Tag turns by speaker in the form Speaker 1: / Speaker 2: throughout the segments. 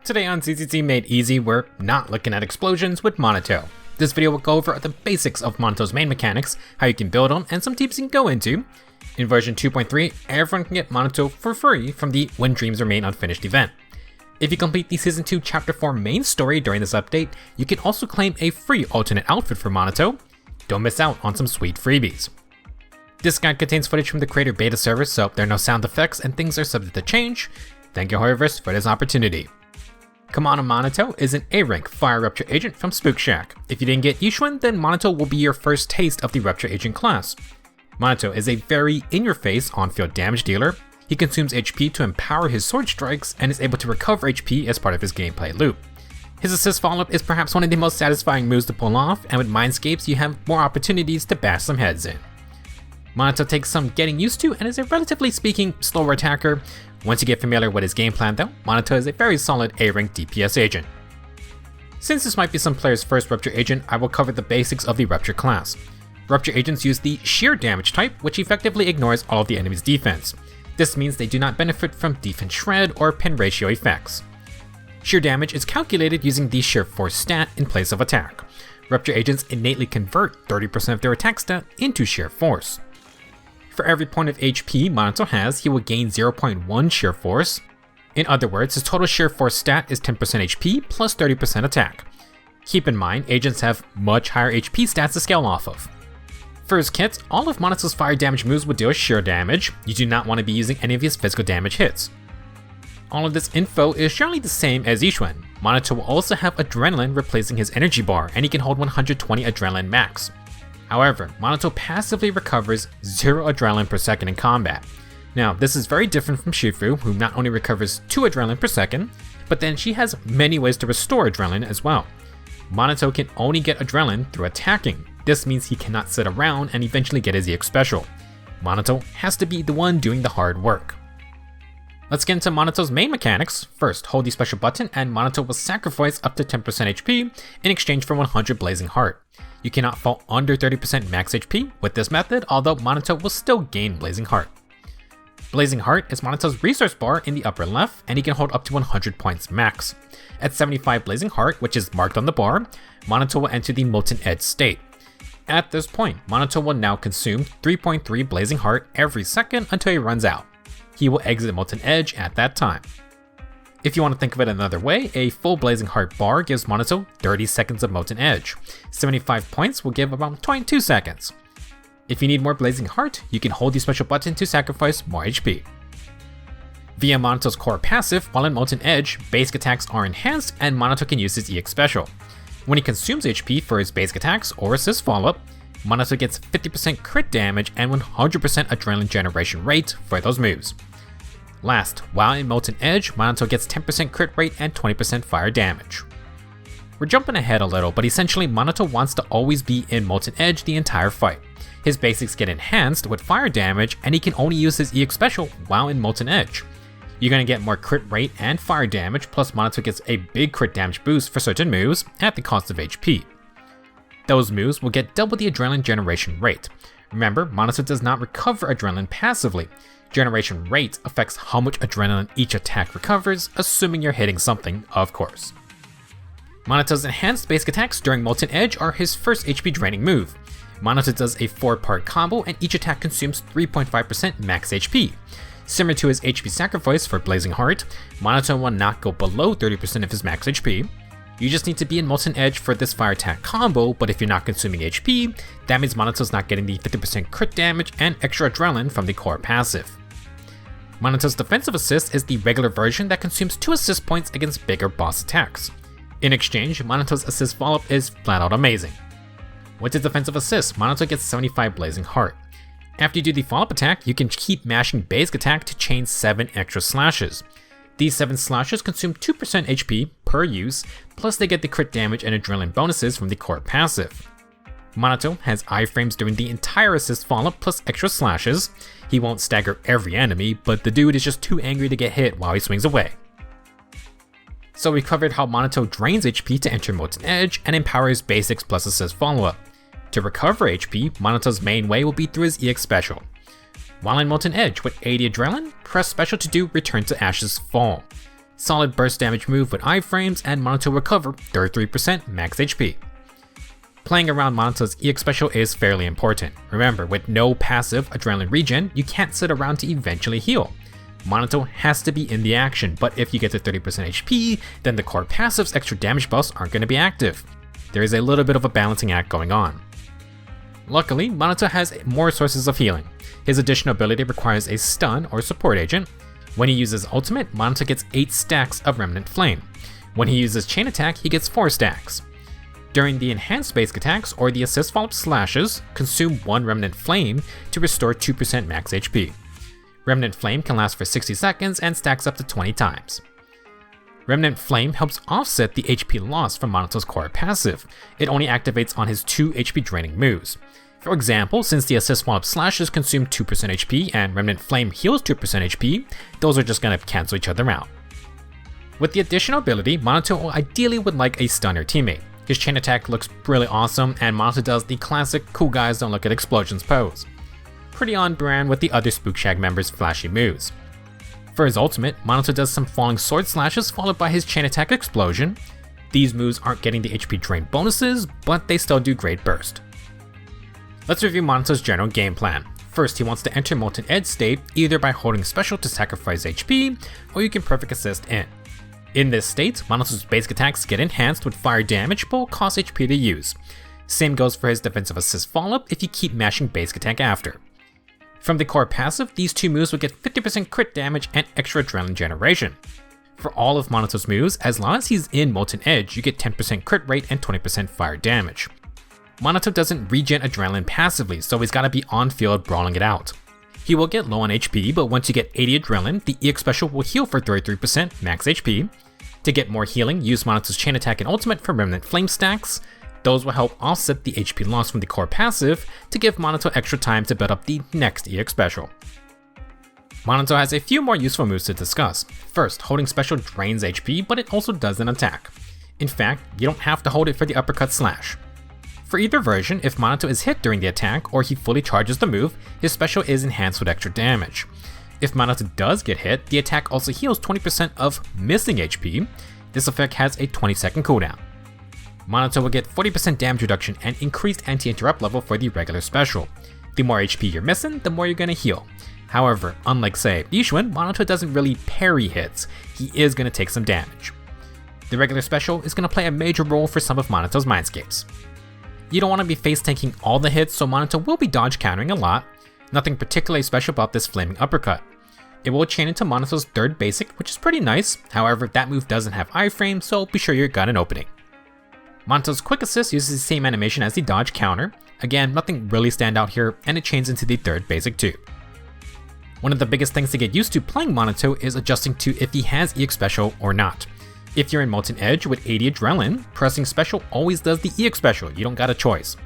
Speaker 1: Today on ZZZ Made Easy, we're not looking at explosions with Manato. This video will go over the basics of Manato's main mechanics, how you can build them, and some tips you can go into. In version 2.3, everyone can get Manato for free from the When Dreams Remain Unfinished event. If you complete the Season 2 Chapter 4 main story during this update, you can also claim a free alternate outfit for Manato. Don't miss out on some sweet freebies. This guide contains footage from the creator beta server, so there are no sound effects and things are subject to change. Thank you, Hoyocreators, for this opportunity. Komano Manato is an A-Rank Fire Rupture Agent from Spook Shack. If you didn't get Ch.4, then Manato will be your first taste of the Rupture Agent class. Manato is a very in-your-face on-field damage dealer. He consumes HP to empower his sword strikes and is able to recover HP as part of his gameplay loop. His assist follow-up is perhaps one of the most satisfying moves to pull off, and with Mindscapes you have more opportunities to bash some heads in. Manato takes some getting used to and is a relatively speaking slower attacker. Once you get familiar with his game plan though, Manato is a very solid A-Rank DPS agent. Since this might be some players' first Rupture Agent, I will cover the basics of the Rupture class. Rupture Agents use the sheer damage type, which effectively ignores all of the enemy's defense. This means they do not benefit from defense shred or pin ratio effects. Sheer damage is calculated using the sheer force stat in place of attack. Rupture Agents innately convert 30% of their attack stat into sheer force. For every point of HP Manato has, he will gain 0.1 sheer force. In other words, his total sheer force stat is 10% HP plus 30% attack. Keep in mind, agents have much higher HP stats to scale off of. For his kit, all of Manato's fire damage moves will deal sheer damage. You do not want to be using any of his physical damage hits. All of this info is generally the same as Ch.4. Manato will also have Adrenaline replacing his energy bar, and he can hold 120 Adrenaline max. However, Manato passively recovers 0 adrenaline per second in combat. Now, this is very different from Ch.4, who not only recovers 2 adrenaline per second, but then she has many ways to restore adrenaline as well. Manato can only get adrenaline through attacking. This means he cannot sit around and eventually get his EX special. Manato has to be the one doing the hard work. Let's get into Manato's main mechanics. First, hold the special button and Manato will sacrifice up to 10% HP in exchange for 100 Blazing Heart. You cannot fall under 30% max HP with this method, although Manato will still gain Blazing Heart. Blazing Heart is Manato's resource bar in the upper left, and he can hold up to 100 points max. At 75 Blazing Heart, which is marked on the bar, Manato will enter the Molten Edge state. At this point, Manato will now consume 3.3 Blazing Heart every second until he runs out. He will exit Molten Edge at that time. If you want to think of it another way, a full Blazing Heart bar gives Manato 30 seconds of Molten Edge. 75 points will give about 22 seconds. If you need more Blazing Heart, you can hold the special button to sacrifice more HP. Via Manato's core passive, while in Molten Edge, basic attacks are enhanced and Manato can use his EX special. When he consumes HP for his basic attacks or assist follow-up, Manato gets 50% crit damage and 100% adrenaline generation rate for those moves. Last, while in Molten Edge, Manato gets 10% crit rate and 20% fire damage. We're jumping ahead a little, but essentially Manato wants to always be in Molten Edge the entire fight. His basics get enhanced with fire damage and he can only use his EX special while in Molten Edge. You're going to get more crit rate and fire damage, plus Manato gets a big crit damage boost for certain moves at the cost of HP. Those moves will get double the adrenaline generation rate. Remember, Manato does not recover adrenaline passively. Generation rate affects how much adrenaline each attack recovers, assuming you're hitting something, of course. Manato's enhanced basic attacks during Molten Edge are his first HP draining move. Manato does a 4-part combo and each attack consumes 3.5% max HP. Similar to his HP sacrifice for Blazing Heart, Manato will not go below 30% of his max HP. You just need to be in Molten Edge for this fire attack combo, but if you're not consuming HP, that means Manato's not getting the 50% crit damage and extra adrenaline from the core passive. Manato's defensive assist is the regular version that consumes 2 assist points against bigger boss attacks. In exchange, Manato's assist follow-up is flat out amazing. With his defensive assist, Manato gets 75 Blazing Heart. After you do the follow-up attack, you can keep mashing basic attack to chain 7 extra slashes. These 7 slashes consume 2% HP per use, plus they get the crit damage and adrenaline bonuses from the core passive. Manato has iframes during the entire assist follow-up plus extra slashes. He won't stagger every enemy, but the dude is just too angry to get hit while he swings away. So we covered how Manato drains HP to enter Molten Edge and empowers basics plus assist follow-up. To recover HP, Manato's main way will be through his EX special. While in Molten Edge with 80 adrenaline, press special to do Return to Ashes Fall. Solid burst damage move with iframes, and Manato will recover 33% max HP. Playing around Manato's EX special is fairly important. Remember, with no passive adrenaline regen, you can't sit around to eventually heal. Manato has to be in the action, but if you get to 30% HP, then the core passive's extra damage buffs aren't going to be active. There is a little bit of a balancing act going on. Luckily, Manato has more sources of healing. His additional ability requires a stun or support agent. When he uses ultimate, Manato gets 8 stacks of Remnant Flame. When he uses chain attack, he gets 4 stacks. During the enhanced basic attacks or the assist follow-up slashes, consume 1 Remnant Flame to restore 2% max HP. Remnant Flame can last for 60 seconds and stacks up to 20 times. Remnant Flame helps offset the HP loss from Manato's core passive. It only activates on his 2 HP draining moves. For example, since the assist follow-up slashes consume 2% HP and Remnant Flame heals 2% HP, those are just gonna cancel each other out. With the additional ability, Manato ideally would like a stunner teammate. His chain attack looks really awesome, and Manato does the classic cool guys don't look at explosions pose. Pretty on brand with the other Spook Shag members' flashy moves. For his ultimate, Manato does some falling sword slashes followed by his chain attack explosion. These moves aren't getting the HP drain bonuses, but they still do great burst. Let's review Manato's general game plan. First, he wants to enter Molten Edge state either by holding special to sacrifice HP, or you can perfect assist in. In this state, Manato's basic attacks get enhanced with fire damage but will cost HP to use. Same goes for his defensive assist follow-up if you keep mashing basic attack after. From the core passive, these 2 moves will get 50% crit damage and extra adrenaline generation. For all of Manato's moves, as long as he's in Molten Edge, you get 10% crit rate and 20% fire damage. Manato doesn't regen adrenaline passively, so he's gotta be on field brawling it out. He will get low on HP, but once you get 80 adrenaline, the EX special will heal for 33% max HP. To get more healing, use Manato's chain attack and ultimate for Remnant Flame stacks. Those will help offset the HP loss from the core passive to give Manato extra time to build up the next EX special. Manato has a few more useful moves to discuss. First, holding special drains HP, but it also does an attack. In fact, you don't have to hold it for the uppercut slash. For either version, if Manato is hit during the attack or he fully charges the move, his special is enhanced with extra damage. If Manato does get hit, the attack also heals 20% of missing HP. This effect has a 20-second cooldown. Manato will get 40% damage reduction and increased anti-interrupt level for the regular special. The more HP you're missing, the more you're gonna heal. However, unlike say Yishuan, Manato doesn't really parry hits, he is gonna take some damage. The regular special is gonna play a major role for some of Manato's Mindscapes. You don't want to be face tanking all the hits, so Manato will be dodge countering a lot. Nothing particularly special about this flaming uppercut. It will chain into Manato's 3rd basic, which is pretty nice. However, that move doesn't have iframe, so be sure you got an opening. Manato's quick assist uses the same animation as the dodge counter. Again, nothing really stand out here, and it chains into the 3rd basic too. One of the biggest things to get used to playing Manato is adjusting to if he has EX special or not. If you're in Molten Edge with 80 adrenaline, pressing special always does the EX special, you don't got a choice.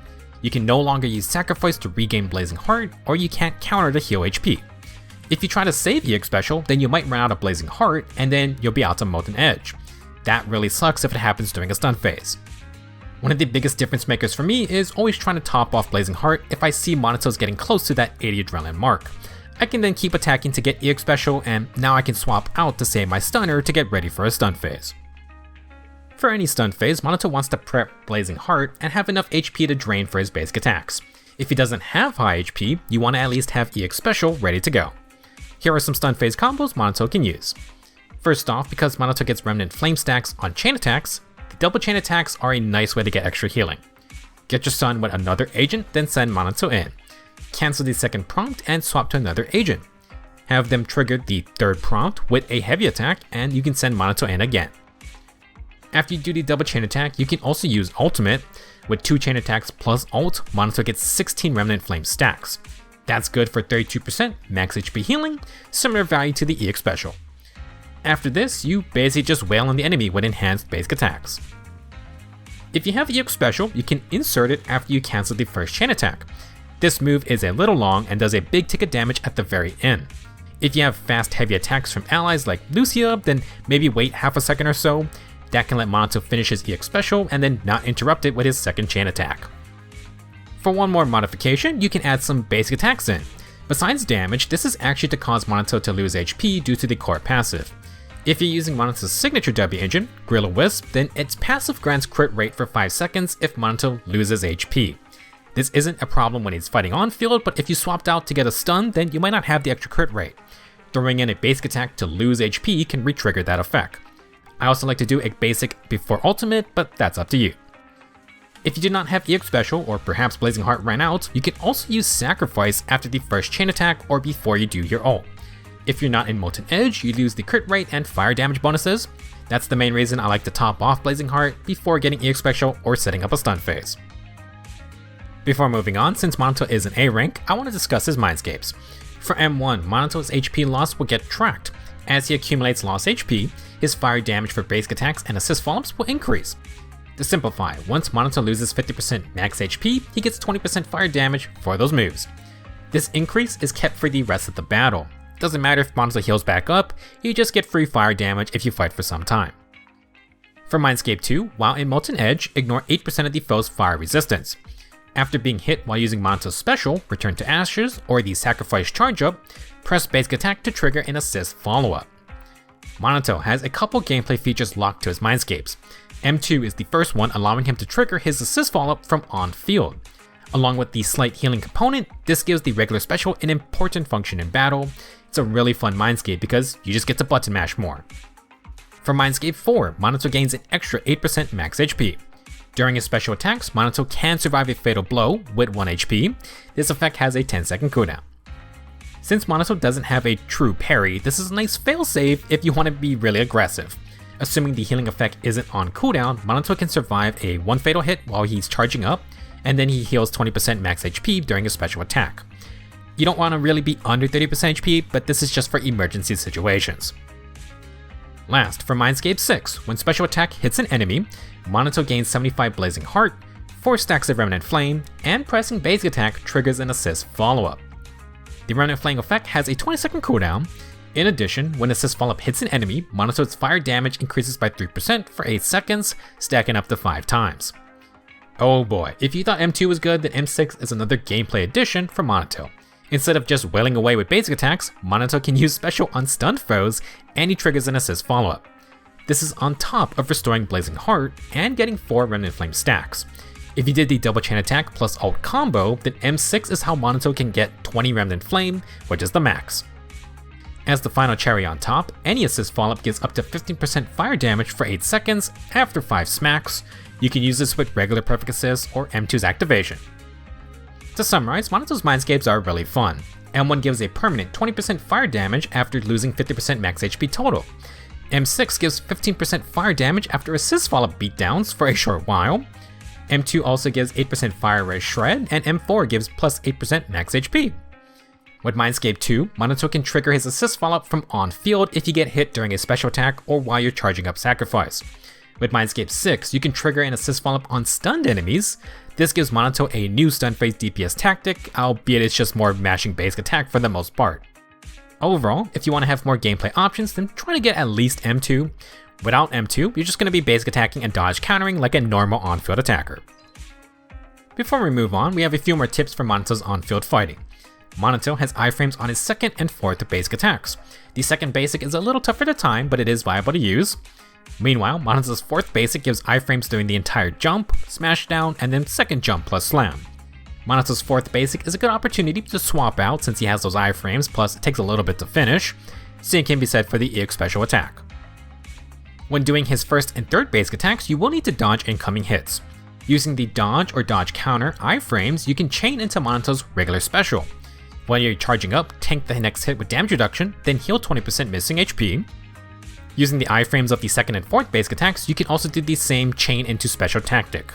Speaker 1: You can no longer use sacrifice to regain Blazing Heart, or you can't counter to heal HP. If you try to save EX special, then you might run out of Blazing Heart, and then you'll be out to Molten Edge. That really sucks if it happens during a stun phase. One of the biggest difference makers for me is always trying to top off Blazing Heart if I see Manato's getting close to that 80 adrenaline mark. I can then keep attacking to get EX special, and now I can swap out to save my stunner to get ready for a stun phase. For any stun phase, Manato wants to prep Blazing Heart and have enough HP to drain for his basic attacks. If he doesn't have high HP, you want to at least have EX special ready to go. Here are some stun phase combos Manato can use. First off, because Manato gets Remnant Flame stacks on chain attacks, the double chain attacks are a nice way to get extra healing. Get your stun with another agent, then send Manato in. Cancel the 2nd prompt and swap to another agent. Have them trigger the 3rd prompt with a heavy attack, and you can send Manato in again. After you do the double chain attack, you can also use ultimate. With 2 chain attacks plus ult, Manato gets 16 Remnant Flame stacks. That's good for 32% max HP healing, similar value to the EX special. After this, you basically just wail on the enemy with enhanced basic attacks. If you have EX special, you can insert it after you cancel the 1st chain attack. This move is a little long and does a big ticket damage at the very end. If you have fast heavy attacks from allies like Lucia, then maybe wait half a second or so. That can let Manato finish his EX special and then not interrupt it with his 2nd chain attack. For one more modification, you can add some basic attacks in. Besides damage, this is actually to cause Manato to lose HP due to the core passive. If you're using Manato's signature W engine, Gorilla Wisp, then its passive grants crit rate for 5 seconds if Manato loses HP. This isn't a problem when he's fighting on field, but if you swapped out to get a stun, then you might not have the extra crit rate. Throwing in a basic attack to lose HP can re-trigger that effect. I also like to do a basic before ultimate, but that's up to you. If you did not have EX Special, or perhaps Blazing Heart ran out, you can also use Sacrifice after the first chain attack or before you do your ult. If you're not in Molten Edge, you lose the crit rate and fire damage bonuses. That's the main reason I like to top off Blazing Heart before getting EX Special or setting up a stun phase. Before moving on, since Manato is an A rank, I want to discuss his Mindscapes. For M1, Manato's HP loss will get tracked. As he accumulates lost HP, his fire damage for basic attacks and assist follow-ups will increase. To simplify, once Manato loses 50% max HP, he gets 20% fire damage for those moves. This increase is kept for the rest of the battle. Doesn't matter if Manato heals back up, you just get free fire damage if you fight for some time. For Mindscape 2, while in Molten Edge, ignore 8% of the foe's fire resistance. After being hit while using Manato's special, Return to Ashes, or the Sacrifice Charge Up, press basic attack to trigger an assist follow-up. Manato has a couple gameplay features locked to his Mindscapes. M2 is the first one, allowing him to trigger his assist follow-up from on-field. Along with the slight healing component, this gives the regular special an important function in battle. It's a really fun Mindscape because you just get to button mash more. For Mindscape 4, Manato gains an extra 8% max HP. During his special attacks, Manato can survive a fatal blow with 1 HP. This effect has a 10-second cooldown. Since Manato doesn't have a true parry, this is a nice failsafe if you want to be really aggressive. Assuming the healing effect isn't on cooldown, Manato can survive a 1 fatal hit while he's charging up, and then he heals 20% max HP during a special attack. You don't want to really be under 30% HP, but this is just for emergency situations. Last, for Mindscape 6, when special attack hits an enemy, Manato gains 75 Blazing Heart, 4 stacks of Remnant Flame, and pressing basic attack triggers an assist follow-up. The Remnant Flame effect has a 20-second cooldown. In addition, when assist follow-up hits an enemy, Manato's fire damage increases by 3% for 8 seconds, stacking up to 5 times. Oh boy, if you thought M2 was good, then M6 is another gameplay addition for Manato. Instead of just wailing away with basic attacks, Manato can use special on stunned foes, and he triggers an assist follow-up. This is on top of restoring Blazing Heart and getting 4 Remnant Flame stacks. If you did the double chain attack plus ult combo, then M6 is how Manato can get 20 Remnant Flame, which is the max. As the final cherry on top, any assist follow-up gives up to 15% fire damage for 8 seconds after 5 smacks. You can use this with regular perfect assist or M2's activation. To summarize, Manato's Mindscapes are really fun. M1 gives a permanent 20% fire damage after losing 50% max HP total. M6 gives 15% fire damage after assist follow-up beatdowns for a short while. M2 also gives 8% fire res shred, and M4 gives plus 8% max HP. With Mindscape 2, Manato can trigger his assist follow-up from on-field if you get hit during a special attack or while you're charging up Sacrifice. With Mindscape 6, you can trigger an assist follow-up on stunned enemies. This gives Manato a new stun phase DPS tactic, albeit it's just more mashing basic attack for the most part. Overall, if you want to have more gameplay options, then try to get at least M2. Without M2, you're just going to be basic attacking and dodge countering like a normal on-field attacker. Before we move on, we have a few more tips for Manato's on-field fighting. Manato has iframes on his second and fourth basic attacks. The second basic is a little tougher to time, but it is viable to use. Meanwhile, Manato's fourth basic gives iframes during the entire jump, smash down, and then second jump plus slam. Manato's fourth basic is a good opportunity to swap out since he has those iframes, plus it takes a little bit to finish. Same can be said for the EX special attack. When doing his first and third basic attacks, you will need to dodge incoming hits. Using the dodge or dodge counter iframes, you can chain into Manato's regular special. When you're charging up, tank the next hit with damage reduction, then heal 20% missing HP. Using the iframes of the second and fourth basic attacks, you can also do the same chain into special tactic.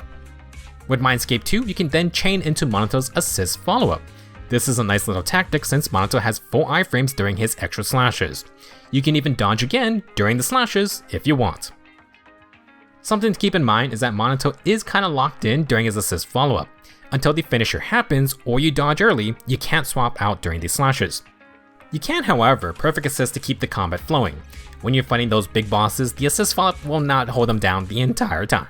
Speaker 1: With Mindscape 2, you can then chain into Manato's assist follow-up. This is a nice little tactic since Manato has full iframes during his extra slashes. You can even dodge again during the slashes if you want. Something to keep in mind is that Manato is kinda locked in during his assist follow-up. Until the finisher happens or you dodge early, you can't swap out during these slashes. You can, however, perfect assist to keep the combat flowing. When you're fighting those big bosses, the assist follow-up will not hold them down the entire time.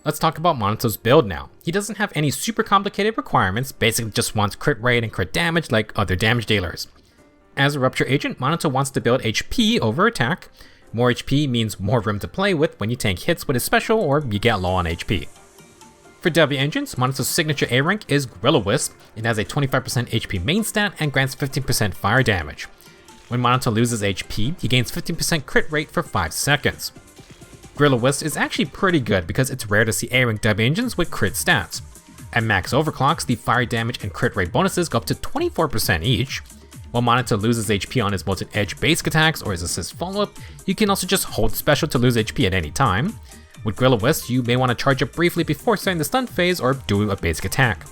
Speaker 1: Let's talk about Manato's build now. He doesn't have any super complicated requirements, basically just wants crit rate and crit damage like other damage dealers. As a Rupture Agent, Manato wants to build HP over attack. More HP means more room to play with when you tank hits with his special or you get low on HP. For W engines, Manato's signature A rank is Gorilla Wisp. It has a 25% HP main stat and grants 15% fire damage. When Manato loses HP, he gains 15% crit rate for 5 seconds. Gorilla Wisp is actually pretty good because it's rare to see A rank W engines with crit stats. At max overclocks, the fire damage and crit rate bonuses go up to 24% each. While Manato loses HP on his Molten Edge basic attacks or his assist follow-up, you can also just hold special to lose HP at any time. With Gorilla Wisp, you may want to charge up briefly before starting the stun phase or do a basic attack.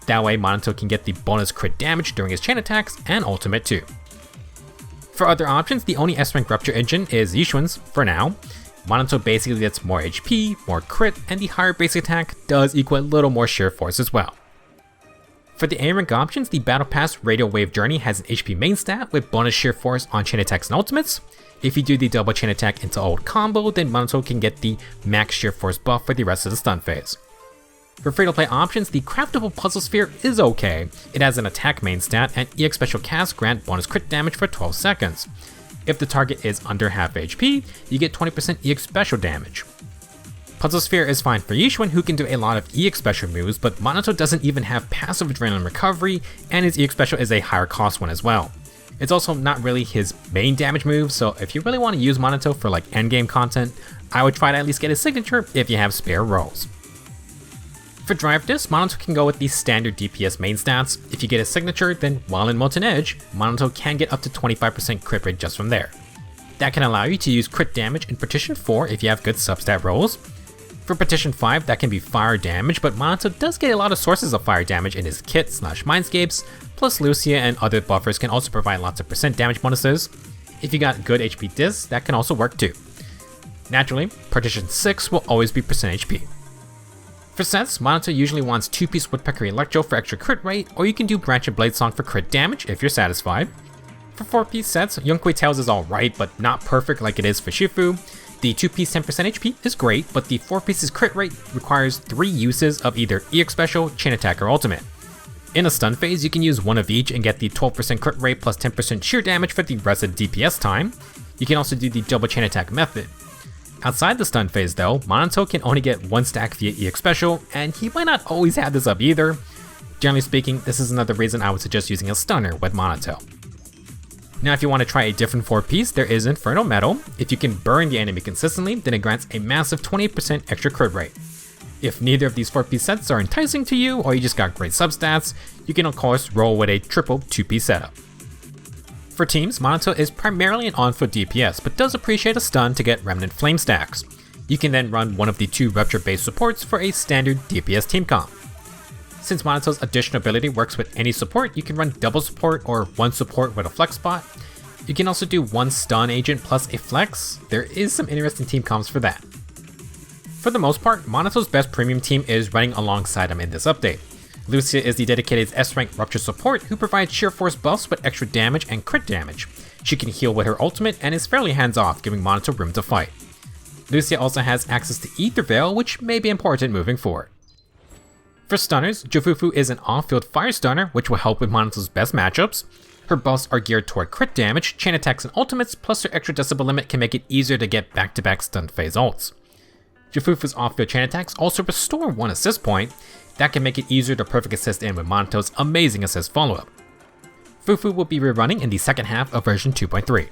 Speaker 1: That way, Manato can get the bonus crit damage during his chain attacks and ultimate too. For other options, the only S-Rank Rupture Engine is Yishuan's for now. Manato basically gets more HP, more crit, and the higher basic attack does equal a little more sheer force as well. For the A-Rank options, the Battle Pass Radio Wave Journey has an HP main stat with bonus sheer force on chain attacks and ultimates. If you do the double chain attack into old combo, then Manato can get the max sheer force buff for the rest of the stun phase. For free-to-play options, the Craftable Puzzle Sphere is okay. It has an attack main stat and EX Special Cast grant bonus crit damage for 12 seconds. If the target is under half HP, you get 20% EX Special damage. Puzzle Sphere is fine for Yishuan, who can do a lot of EX Special moves, but Manato doesn't even have passive adrenaline recovery, and his EX Special is a higher cost one as well. It's also not really his main damage move, so if you really want to use Manato for like endgame content, I would try to at least get his signature if you have spare rolls. For Drive Disc, Manato can go with the standard DPS main stats. If you get a signature, then while in Molten Edge, Manato can get up to 25% crit rate just from there. That can allow you to use crit damage in Partition 4 if you have good substat rolls. For Partition 5, that can be fire damage, but Manato does get a lot of sources of fire damage in his kit / Mindscapes, plus Lucia and other buffers can also provide lots of percent damage bonuses. If you got good HP discs, that can also work too. Naturally, Partition 6 will always be percent HP. For sets, Manato usually wants 2-piece Woodpecker Electro for extra crit rate, or you can do Branch and Blade Song for crit damage if you're satisfied. For 4-piece sets, Yunque Tails is alright, but not perfect like it is for Shifu. The 2-piece 10% HP is great, but the 4-piece's crit rate requires 3 uses of either EX Special, Chain Attack, or Ultimate. In a stun phase, you can use one of each and get the 12% crit rate plus 10% sheer damage for the rest of the DPS time. You can also do the double chain attack method. Outside the stun phase though, Manato can only get 1 stack via EX Special, and he might not always have this up either. Generally speaking, this is another reason I would suggest using a stunner with Manato. Now if you want to try a different 4-piece, there is Infernal Metal. If you can burn the enemy consistently, then it grants a massive 28% extra crit rate. If neither of these 4-piece sets are enticing to you, or you just got great substats, you can of course roll with a triple 2-piece setup. For teams, Manato is primarily an on-foot DPS, but does appreciate a stun to get Remnant Flame stacks. You can then run one of the 2 Rupture-based supports for a standard DPS team comp. Since Manato's additional ability works with any support, you can run double support or 1 support with a flex spot. You can also do 1 stun agent plus a flex. There is some interesting team comps for that. For the most part, Manato's best premium team is running alongside him in this update. Lucia is the dedicated S-Rank Rupture support who provides sheer force buffs with extra damage and crit damage. She can heal with her ultimate and is fairly hands-off, giving Manato room to fight. Lucia also has access to Ether Veil, which may be important moving forward. For stunners, Jufufu is an off-field fire stunner, which will help with Manato's best matchups. Her buffs are geared toward crit damage, chain attacks, and ultimates, plus her extra decibel limit can make it easier to get back-to-back stun phase ults. Jufufu's off-field chain attacks also restore 1 assist point. That can make it easier to perfect assist in with Manato's amazing assist follow-up. Fufu will be rerunning in the second half of version 2.3.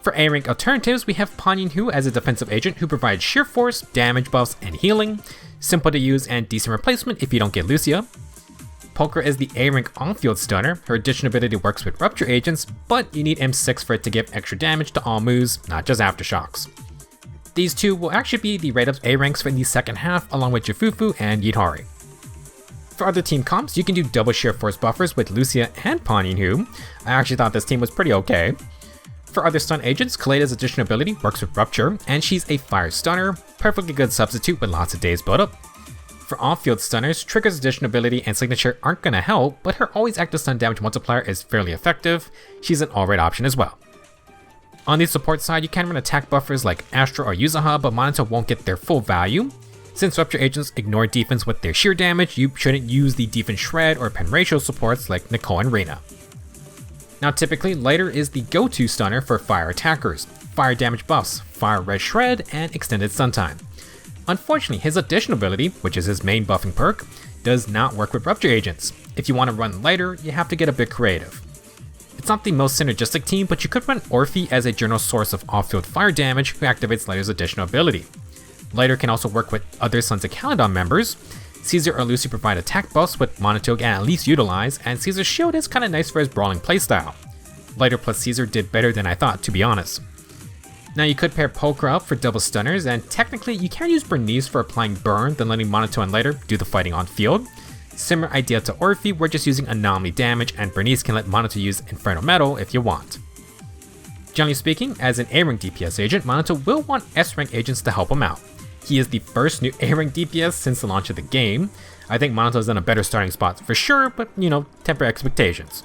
Speaker 1: For A-Rank alternatives, we have Pan Yinhu as a defensive agent who provides sheer force, damage buffs, and healing. Simple to use and decent replacement if you don't get Lucia. Polka is the A-Rank on-field stunner. Her additional ability works with Rupture Agents, but you need M6 for it to give extra damage to all moves, not just aftershocks. These 2 will actually be the rate-up A-Ranks for the second half, along with Jufufu and Yidhari. For other team comps, you can do double sheer force buffers with Lucia and Pan Yinhu. I actually thought this team was pretty okay. For other stun agents, Kaleda's additional ability works with Rupture, and she's a fire stunner, perfectly good substitute with lots of days build-up. For off-field stunners, Trigger's additional ability and signature aren't gonna help, but her always active stun damage multiplier is fairly effective. She's an all-right option as well. On the support side, you can run attack buffers like Astra or Yuzaha, but Manato won't get their full value. Since Rupture Agents ignore defense with their sheer damage, you shouldn't use the defense shred or pen ratio supports like Nicole and Reina. Now typically, Lighter is the go-to stunner for fire attackers, fire damage buffs, fire red shred, and extended stun time. Unfortunately, his additional ability, which is his main buffing perk, does not work with Rupture Agents. If you want to run Lighter, you have to get a bit creative. It's not the most synergistic team, but you could run Orphe as a general source of off-field fire damage who activates Lighter's additional ability. Lighter can also work with other Sons of Caledon members. Caesar or Lucy provide attack buffs with Manato can at least utilize, and Caesar's shield is kinda nice for his brawling playstyle. Lighter plus Caesar did better than I thought, to be honest. Now you could pair Poker up for double stunners, and technically you can use Bernice for applying burn, then letting Manato and Lighter do the fighting on field. Similar idea to Orphe, we're just using anomaly damage, and Bernice can let Manato use Inferno Metal if you want. Generally speaking, as an A-Rank DPS agent, Manato will want S-Rank agents to help him out. He is the first new A-Rank DPS since the launch of the game. I think Manato's in a better starting spot for sure, but temper expectations.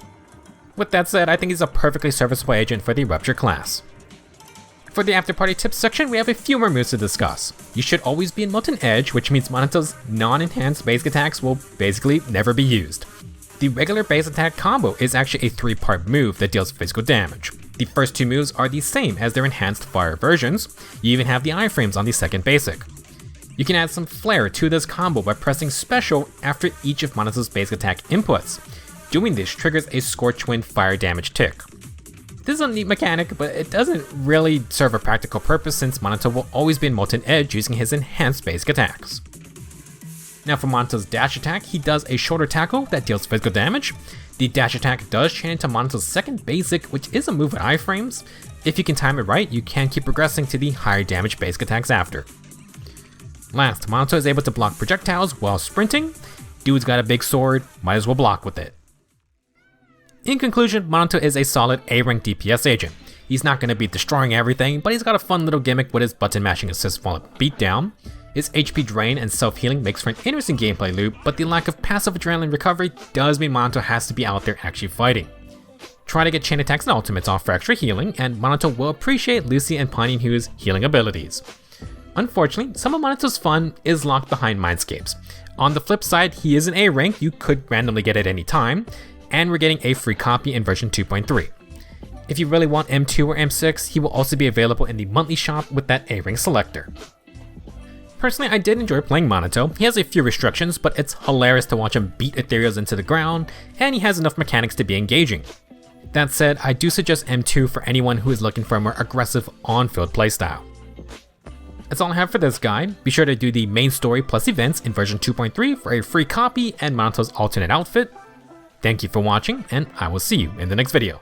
Speaker 1: With that said, I think he's a perfectly serviceable agent for the Rupture class. For the after party tips section, we have a few more moves to discuss. You should always be in Molten Edge, which means Manato's non-enhanced basic attacks will basically never be used. The regular base attack combo is actually a 3-part move that deals physical damage. The first 2 moves are the same as their enhanced fire versions. You even have the iframes on the second basic. You can add some flair to this combo by pressing special after each of Manato's basic attack inputs. Doing this triggers a Scorchwind fire damage tick. This is a neat mechanic, but it doesn't really serve a practical purpose since Manato will always be in Molten Edge using his enhanced basic attacks. Now for Manato's dash attack, he does a shoulder tackle that deals physical damage. The dash attack does chain into Manato's second basic, which is a move with iframes. If you can time it right, you can keep progressing to the higher damage basic attacks after. Last, Manato is able to block projectiles while sprinting. Dude's got a big sword, might as well block with it. In conclusion, Manato is a solid A-Rank DPS agent. He's not going to be destroying everything, but he's got a fun little gimmick with his button mashing assist while at beatdown. His HP drain and self-healing makes for an interesting gameplay loop, but the lack of passive adrenaline recovery does mean Manato has to be out there actually fighting. Try to get chain attacks and ultimates off for extra healing, and Manato will appreciate Lucy and Piney Hue's healing abilities. Unfortunately, some of Manato's fun is locked behind Mindscapes. On the flip side, he is an A-Rank, you could randomly get at any time, and we're getting a free copy in version 2.3. If you really want M2 or M6, he will also be available in the monthly shop with that A-Rank selector. Personally, I did enjoy playing Manato. He has a few restrictions, but it's hilarious to watch him beat ethereals into the ground, and he has enough mechanics to be engaging. That said, I do suggest M2 for anyone who is looking for a more aggressive on-field playstyle. That's all I have for this guide. Be sure to do the main story plus events in version 2.3 for a free copy and Manato's alternate outfit. Thank you for watching, and I will see you in the next video.